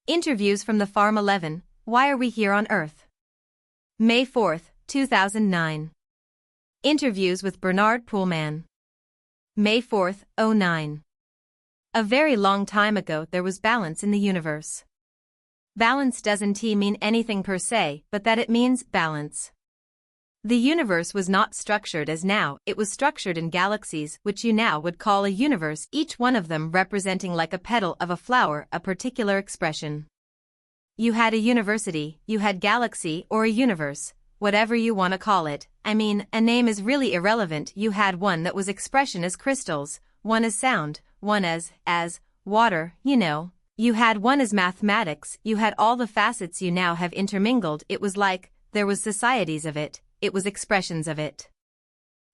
Interviews from the Farm 11, Why Are We Here on Earth? May 4, 2009. Interviews with Bernard Poolman. May 4, 09. A very long time ago there was balance in the universe. Balance doesn't mean anything per se, but that it means balance. The universe was not structured as now, it was structured in galaxies, which you now would call a universe, each one of them representing like a petal of a flower a particular expression. You had a university, you had galaxy or a universe, whatever you want to call it. I mean, a name is really irrelevant. You had one that was expression as crystals, one as sound, one as water, You had one as mathematics, you had all the facets you now have intermingled. It was like, there was societies of it. It was expressions of it.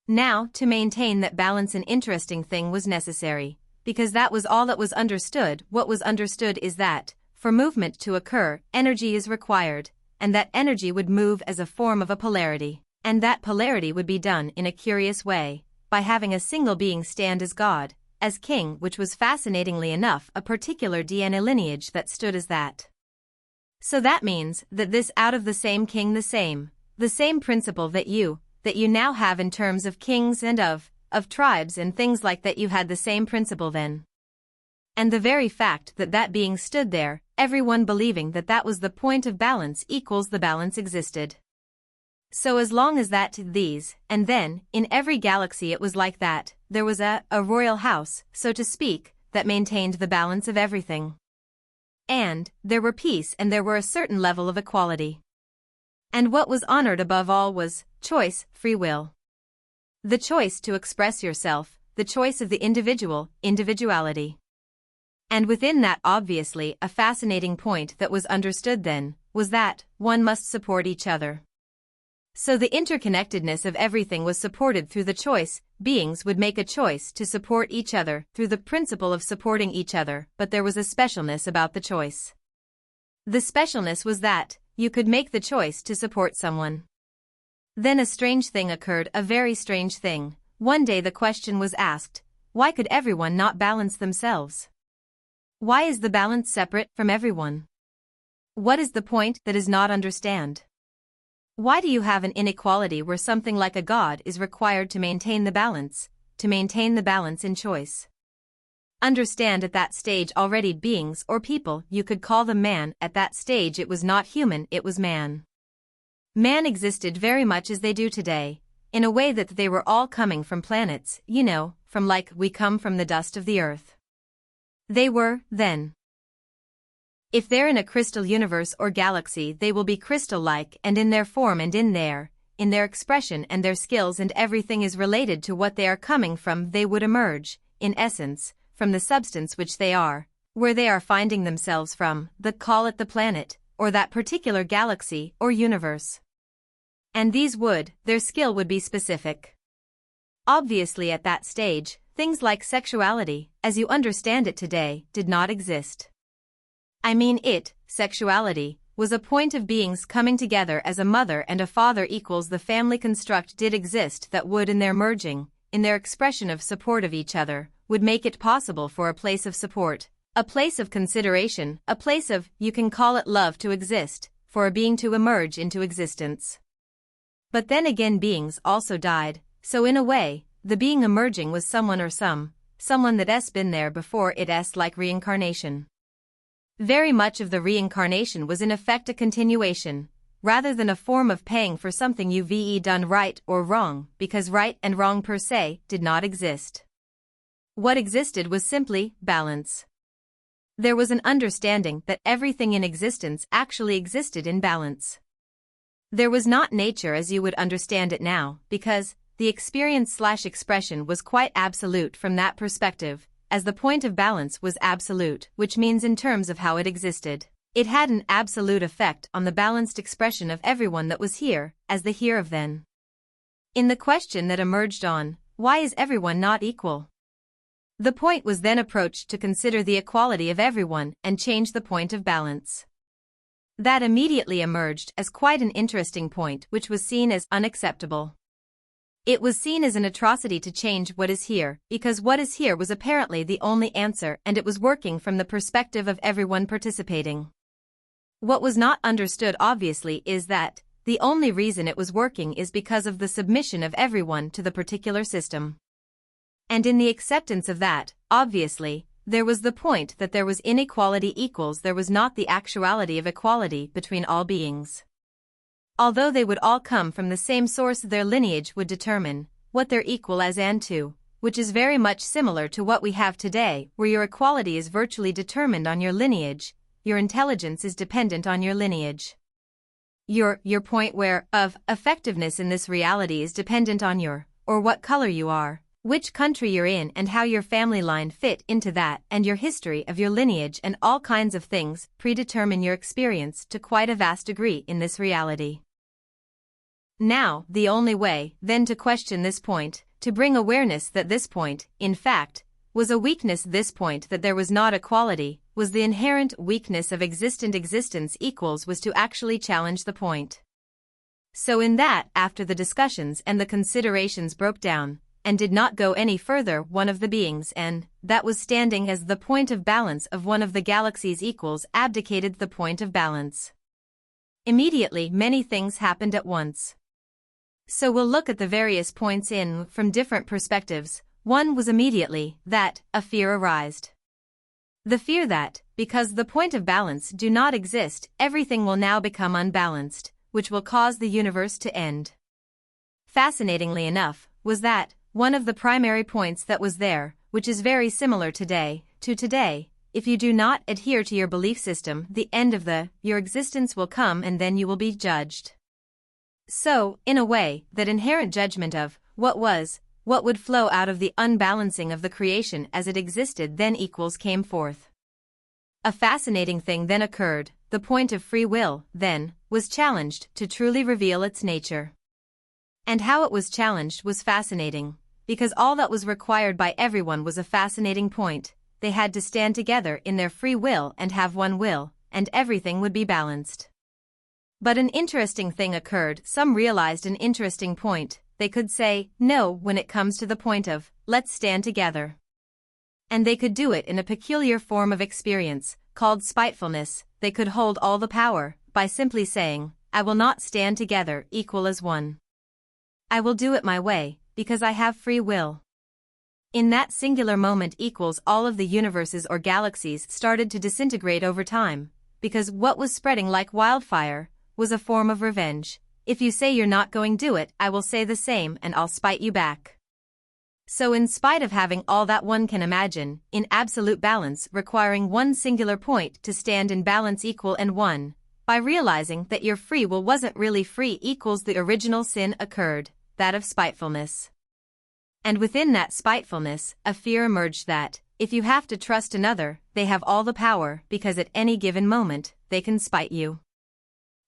Now, to maintain that balance, an interesting thing was necessary, because that was all that was understood. What was understood is that, for movement to occur, energy is required, and that energy would move as a form of a polarity, and that polarity would be done in a curious way, by having a single being stand as God, as king, which was fascinatingly enough a particular DNA lineage that stood as that. So that means that this out of the same king, the same principle that you now have in terms of kings and of tribes and things like that, you had the same principle then. And the very fact that that being stood there, everyone believing that that was the point of balance equals the balance existed. So as long as that these, and then, in every galaxy it was like that, there was a royal house, so to speak, that maintained the balance of everything. And there were peace and there were a certain level of equality. And what was honored above all was choice, free will. The choice to express yourself, the choice of the individual, individuality. And within that, obviously, a fascinating point that was understood then, was that one must support each other. So the interconnectedness of everything was supported through the choice. Beings would make a choice to support each other through the principle of supporting each other, but there was a specialness about the choice. The specialness was that you could make the choice to support someone. Then a strange thing occurred, a very strange thing. One day the question was asked, why could everyone not balance themselves? Why is the balance separate from everyone? What is the point that is not understand? Why do you have an inequality where something like a God is required to maintain the balance in choice? Understand at that stage already beings or people, you could call them man, at that stage it was not human, it was man. Man existed very much as they do today, in a way that they were all coming from planets, from like we come from the dust of the earth. They were, then. If they're in a crystal universe or galaxy, they will be crystal-like, and in their form and in their expression and their skills, and everything is related to what they are coming from. They would emerge, in essence, from the substance which they are, where they are finding themselves from, call it the planet, or that particular galaxy or universe. And their skill would be specific. Obviously at that stage, things like sexuality, as you understand it today, did not exist. Sexuality, was a point of beings coming together as a mother and a father equals the family construct did exist that would in their merging, in their expression of support of each other, would make it possible for a place of support, a place of consideration, a place of, you can call it love to exist, for a being to emerge into existence. But then again beings also died, so in a way, the being emerging was someone or someone that's been there before it's like reincarnation. Very much of the reincarnation was in effect a continuation, rather than a form of paying for something you've done right or wrong, because right and wrong per se did not exist. What existed was simply balance. There was an understanding that everything in existence actually existed in balance. There was not nature as you would understand it now, because the experience/expression was quite absolute from that perspective, as the point of balance was absolute, which means in terms of how it existed, it had an absolute effect on the balanced expression of everyone that was here, as the here of then. In the question that emerged on, why is everyone not equal? The point was then approached to consider the equality of everyone and change the point of balance. That immediately emerged as quite an interesting point which was seen as unacceptable. It was seen as an atrocity to change what is here, because what is here was apparently the only answer and it was working from the perspective of everyone participating. What was not understood obviously is that the only reason it was working is because of the submission of everyone to the particular system. And in the acceptance of that, obviously, there was the point that there was inequality equals there was not the actuality of equality between all beings. Although they would all come from the same source, their lineage would determine what they're equal as and to, which is very much similar to what we have today, where your equality is virtually determined on your lineage, your intelligence is dependent on your lineage. Your point where of effectiveness in this reality is dependent on your, or what color you are, which country you're in and how your family line fit into that, and your history of your lineage and all kinds of things predetermine your experience to quite a vast degree in this reality. Now, the only way, then, to question this point, to bring awareness that this point, in fact, was a weakness, this point that there was not equality, was the inherent weakness of existent existence equals was to actually challenge the point. So in that, after the discussions and the considerations broke down, and did not go any further, one of the beings and that was standing as the point of balance of one of the galaxies equals abdicated the point of balance. Immediately many things happened at once. So we'll look at the various points in from different perspectives. One was immediately that a fear arised. The fear that, because the point of balance do not exist, everything will now become unbalanced, which will cause the universe to end. Fascinatingly enough, was that one of the primary points that was there, which is very similar today, to today. If you do not adhere to your belief system, the end of your existence will come and then you will be judged. So, in a way, that inherent judgment of what was, what would flow out of the unbalancing of the creation as it existed then equals came forth. A fascinating thing then occurred, the point of free will, then, was challenged to truly reveal its nature. And how it was challenged was fascinating, because all that was required by everyone was a fascinating point. They had to stand together in their free will and have one will, and everything would be balanced. But an interesting thing occurred. Some realized an interesting point. They could say no when it comes to the point of, let's stand together. And they could do it in a peculiar form of experience, called spitefulness. They could hold all the power, by simply saying, I will not stand together equal as one. I will do it my way, because I have free will. In that singular moment equals all of the universes or galaxies started to disintegrate over time, because what was spreading like wildfire was a form of revenge. If you say you're not going to do it, I will say the same and I'll spite you back. So in spite of having all that one can imagine, in absolute balance requiring one singular point to stand in balance equal and one, by realizing that your free will wasn't really free equals the original sin occurred, that of spitefulness. And within that spitefulness, a fear emerged that, if you have to trust another, they have all the power because at any given moment, they can spite you.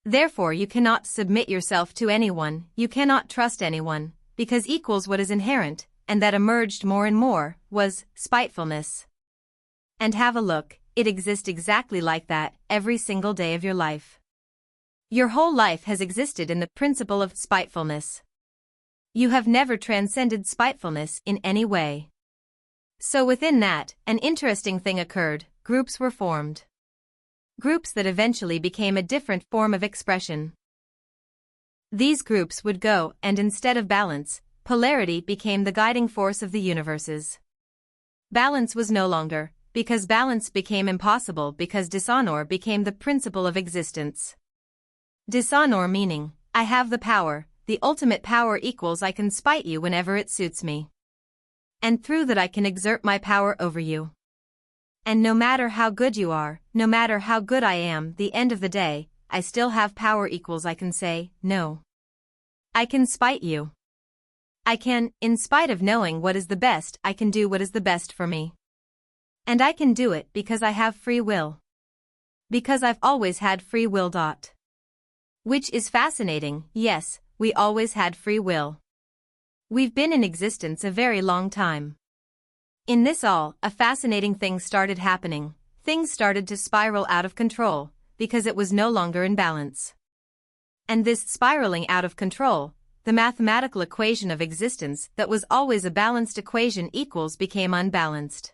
Therefore you cannot submit yourself to anyone, you cannot trust anyone, because equals what is inherent, and that emerged more and more, was spitefulness. And have a look, it exists exactly like that, every single day of your life. Your whole life has existed in the principle of spitefulness. You have never transcended spitefulness in any way. So within that, an interesting thing occurred, groups were formed. Groups that eventually became a different form of expression. These groups would go, and instead of balance, polarity became the guiding force of the universes. Balance was no longer, because balance became impossible because dishonor became the principle of existence. Dishonor meaning, I have the power, the ultimate power equals I can spite you whenever it suits me. And through that I can exert my power over you. And no matter how good you are, no matter how good I am, the end of the day, I still have power equals I can say, no. I can spite you. I can, in spite of knowing what is the best, I can do what is the best for me. And I can do it because I have free will. Because I've always had free will. Which is fascinating, yes, we always had free will. We've been in existence a very long time. In this all, a fascinating thing started happening. Things started to spiral out of control, because it was no longer in balance. And this spiraling out of control, the mathematical equation of existence that was always a balanced equation equals became unbalanced.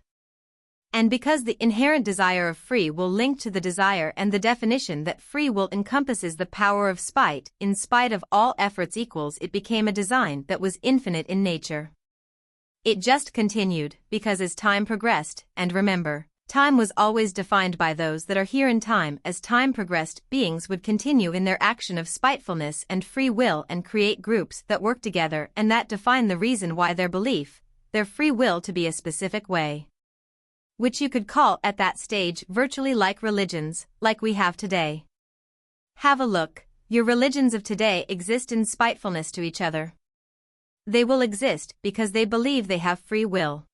And because the inherent desire of free will linked to the desire and the definition that free will encompasses the power of spite, in spite of all efforts equals, it became a design that was infinite in nature. It just continued, because as time progressed, and remember, time was always defined by those that are here in time. As time progressed, beings would continue in their action of spitefulness and free will and create groups that work together and that define the reason why their belief, their free will to be a specific way, which you could call at that stage virtually like religions, like we have today. Have a look. Your religions of today exist in spitefulness to each other. They will exist because they believe they have free will.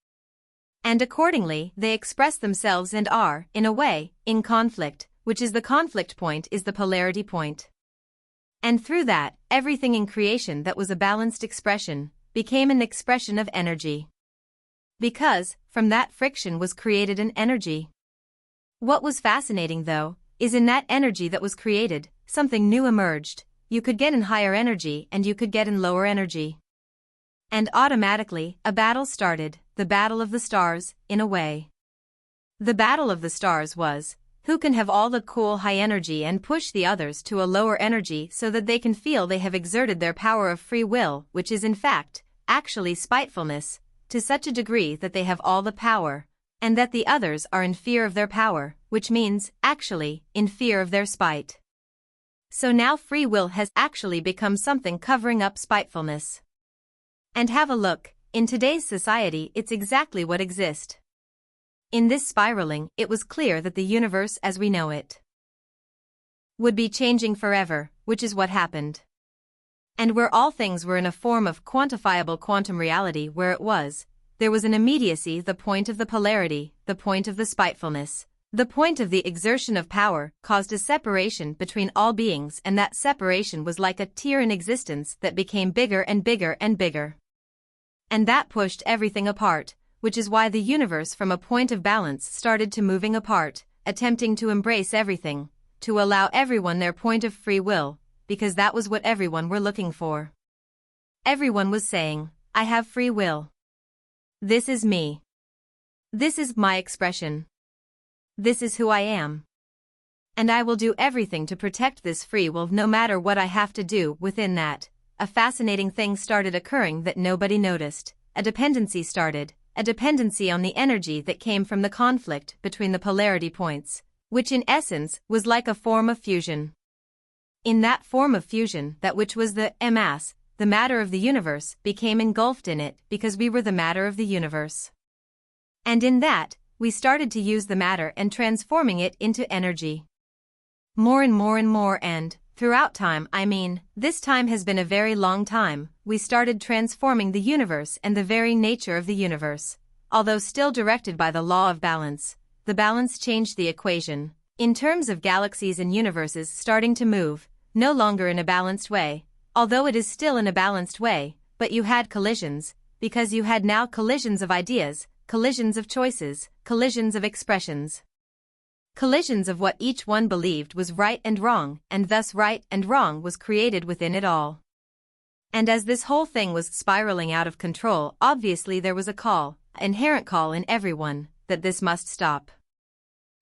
And accordingly, they express themselves and are, in a way, in conflict, which is the conflict point is the polarity point. And through that, everything in creation that was a balanced expression became an expression of energy. Because, from that friction was created an energy. What was fascinating, though, is in that energy that was created, something new emerged. You could get in higher energy and you could get in lower energy. And automatically, a battle started, the battle of the stars, in a way. The battle of the stars was, who can have all the cool high energy and push the others to a lower energy so that they can feel they have exerted their power of free will, which is in fact, actually spitefulness, to such a degree that they have all the power, and that the others are in fear of their power, which means, actually, in fear of their spite. So now free will has actually become something covering up spitefulness. And have a look, in today's society it's exactly what exists. In this spiraling, it was clear that the universe as we know it would be changing forever, which is what happened. And where all things were in a form of quantifiable quantum reality where it was, there was an immediacy, the point of the polarity, the point of the spitefulness, the point of the exertion of power caused a separation between all beings, and that separation was like a tear in existence that became bigger and bigger and bigger. And that pushed everything apart, which is why the universe from a point of balance started to moving apart, attempting to embrace everything, to allow everyone their point of free will, because that was what everyone were looking for. Everyone was saying, I have free will. This is me. This is my expression. This is who I am. And I will do everything to protect this free will no matter what I have to do within that. A fascinating thing started occurring that nobody noticed. A dependency started, a dependency on the energy that came from the conflict between the polarity points, which in essence was like a form of fusion. In that form of fusion, that which was the mass, the matter of the universe, became engulfed in it because we were the matter of the universe. And in that, we started to use the matter and transforming it into energy. More and more and more, and throughout time, I mean, this time has been a very long time, we started transforming the universe and the very nature of the universe. Although still directed by the law of balance, the balance changed the equation, in terms of galaxies and universes starting to move, no longer in a balanced way, although it is still in a balanced way, but you had collisions, because you had now collisions of ideas, collisions of choices, collisions of expressions. Collisions of what each one believed was right and wrong, and thus right and wrong was created within it all. And as this whole thing was spiraling out of control, obviously there was a call, an inherent call in everyone, that this must stop.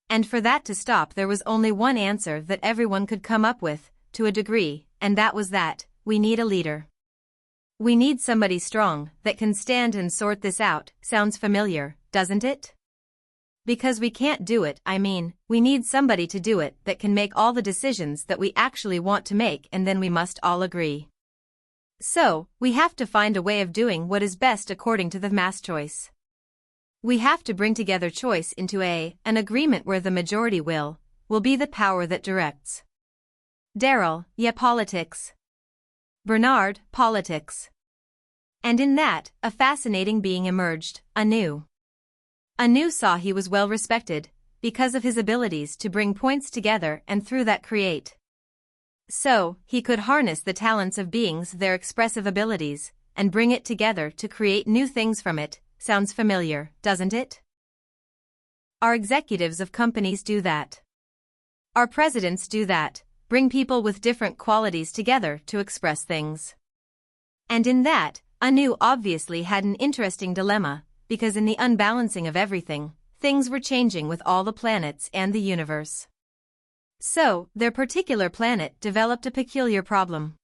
And for that to stop there was only one answer that everyone could come up with, to a degree, and that was that, we need a leader. We need somebody strong, that can stand and sort this out. Sounds familiar, doesn't it? Because we can't do it, I mean, we need somebody to do it that can make all the decisions that we actually want to make, and then we must all agree. So, we have to find a way of doing what is best according to the mass choice. We have to bring together choice into an agreement where the majority will be the power that directs. Daryl, yeah, politics. Bernard, politics. And in that, a fascinating being emerged, Anu. Anu saw he was well respected, because of his abilities to bring points together and through that create. So, he could harness the talents of beings, their expressive abilities, and bring it together to create new things from it. Sounds familiar, doesn't it? Our executives of companies do that. Our presidents do that, bring people with different qualities together to express things. And in that, Anu obviously had an interesting dilemma, because in the unbalancing of everything, things were changing with all the planets and the universe. So, their particular planet developed a peculiar problem.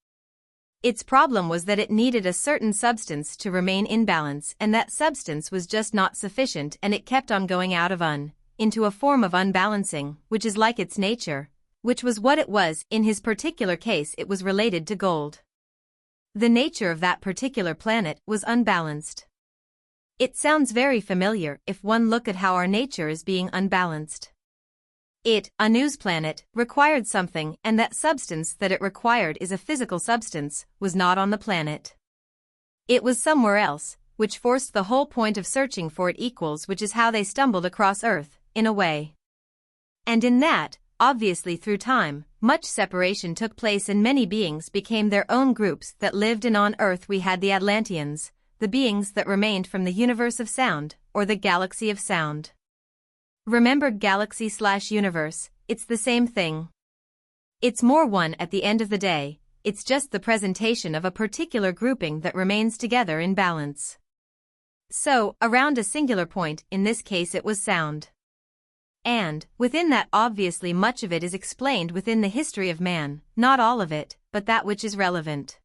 Its problem was that it needed a certain substance to remain in balance, and that substance was just not sufficient, and it kept on going out of into a form of unbalancing, which is like its nature, which was what it was. In his particular case, it was related to gold. The nature of that particular planet was unbalanced. It sounds very familiar if one look at how our nature is being unbalanced. Anu's planet, required something, and that substance that it required is a physical substance, was not on the planet. It was somewhere else, which forced the whole point of searching for it equals, which is how they stumbled across Earth, in a way. And in that, obviously through time, much separation took place and many beings became their own groups that lived, and on Earth we had the Atlanteans, the beings that remained from the universe of sound, or the galaxy of sound. Remember galaxy/universe, it's the same thing. It's more one at the end of the day, it's just the presentation of a particular grouping that remains together in balance. So, around a singular point, in this case it was sound. And, within that obviously much of it is explained within the history of man, not all of it, but that which is relevant.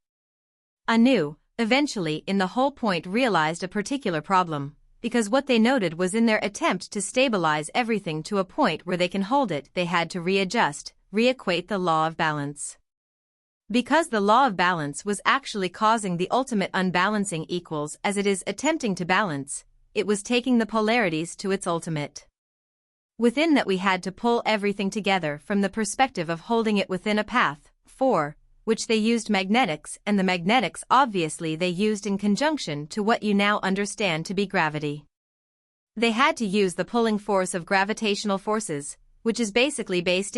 Anu, eventually in the whole point realized a particular problem, because what they noted was in their attempt to stabilize everything to a point where they can hold it, they had to readjust, reequate the law of balance. Because the law of balance was actually causing the ultimate unbalancing equals as it is attempting to balance, it was taking the polarities to its ultimate. Within that we had to pull everything together from the perspective of holding it within a path, for which they used magnetics, and the magnetics obviously they used in conjunction to what you now understand to be gravity. They had to use the pulling force of gravitational forces, which is basically based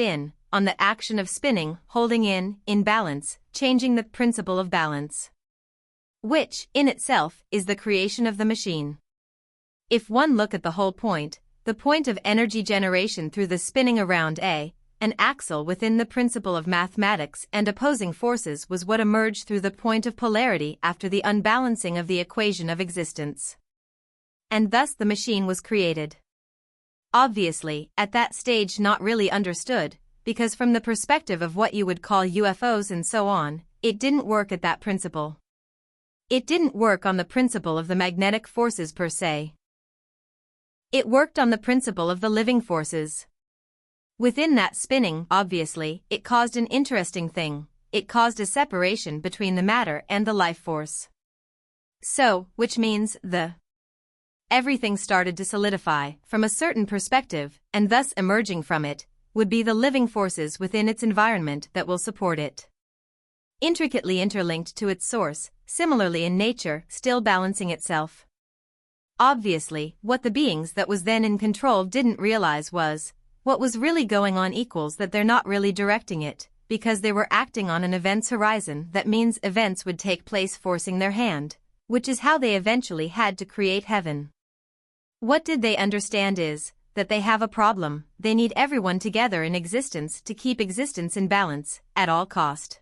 on the action of spinning, holding in balance, changing the principle of balance. Which, in itself, is the creation of the machine. If one look at the whole point, the point of energy generation through the spinning around an axle within the principle of mathematics and opposing forces was what emerged through the point of polarity after the unbalancing of the equation of existence. And thus the machine was created. Obviously, at that stage not really understood, because from the perspective of what you would call UFOs and so on, it didn't work at that principle. It didn't work on the principle of the magnetic forces per se. It worked on the principle of the living forces. Within that spinning, obviously, it caused an interesting thing. It caused a separation between the matter and the life force. So, which means everything started to solidify from a certain perspective, and thus emerging from it would be the living forces within its environment that will support it. Intricately interlinked to its source, similarly in nature, still balancing itself. Obviously, what the beings that was then in control didn't realize was what was really going on equals that they're not really directing it, because they were acting on an event's horizon. That means events would take place forcing their hand, which is how they eventually had to create heaven. What did they understand is that they have a problem. They need everyone together in existence to keep existence in balance, at all cost.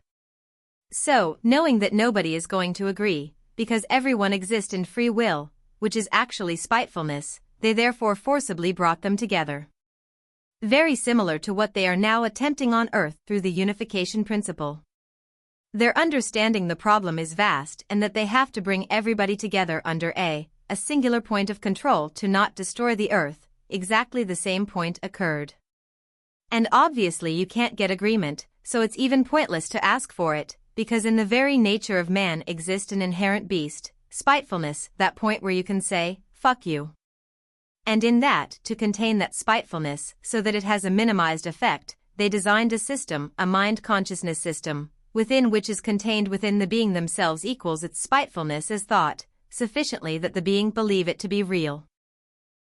So, knowing that nobody is going to agree, because everyone exists in free will, which is actually spitefulness, they therefore forcibly brought them together. Very similar to what they are now attempting on Earth through the unification principle. Their understanding the problem is vast and that they have to bring everybody together under a singular point of control to not destroy the Earth. Exactly the same point occurred. And obviously you can't get agreement, so it's even pointless to ask for it, because in the very nature of man exists an inherent beast, spitefulness, that point where you can say, fuck you. And in that, to contain that spitefulness so that it has a minimized effect, they designed a system, a mind consciousness system, within which is contained within the being themselves equals its spitefulness as thought, sufficiently that the being believe it to be real.